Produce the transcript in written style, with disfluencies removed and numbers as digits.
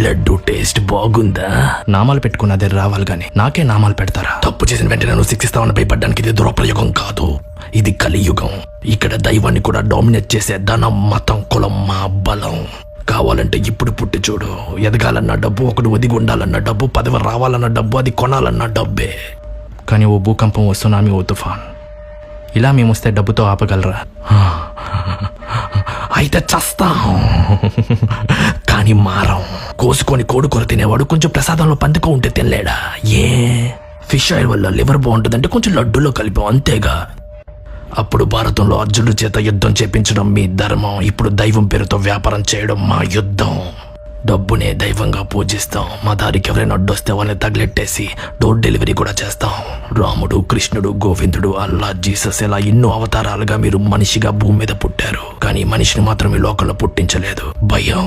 Laddu taste బాగుందా? నామాలు పెట్టుకున్నదే రావాలి గాని నాకే నామాలు పెడతారా? తప్పు చేసిన వెంటనే నువ్వు శిక్షిస్తావని భయపడ్డానికి ఇది దురప్రయోగం కాదు, ఇది కలియుగం. ఇక్కడ దైవాన్ని కూడా డామినేట్ చేసే ధనం, మతం, కులం, మా బలం. కావాలంటే ఇప్పుడు పుట్టి చూడు. ఎదగాలన్న డబ్బు, ఒకడు ఒదిగి ఉండాలన్న డబ్బు, పదవి రావాలన్న డబ్బు, అది కొనాలన్న డబ్బే. కానీ ఓ భూకంపం, ఓ సునామీ, ఓ తుఫాన్ ఇలా మేము వస్తే డబ్బుతో ఆపగలరా? అయితే చస్తాం కానీ మారం. కోసుకొని కోడుకొర తినేవాడు కొంచెం ప్రసాదంలో పందుకో ఉంటే తినలేడా? ఏ ఫిష్ ఆయిల్ వల్ల లివర్ బాగుంటుందంటే కొంచెం లడ్డూలో కలిపాం అంతేగా. అప్పుడు భారతంలో అర్జునుడి చేత యుద్ధం చేపించడం మీ ధర్మం, ఇప్పుడు దైవం పేరుతో వ్యాపారం చేయడం మా యుద్ధం. డబ్బునే దైవంగా పూజిస్తాం. మా దారికి ఎవరైనా అడ్డొస్తే వాళ్ళని తగిలెట్టేసి డోర్ డెలివరీ కూడా చేస్తాం. రాముడు, కృష్ణుడు, గోవిందుడు, అల్లా, జీసస్ ఇలా ఎన్నో అవతారాలుగా మీరు మనిషిగా భూమి మీద పుట్టారు. కానీ మనిషిని మాత్రం ఈ లోకంలో పుట్టించలేదు. భయం.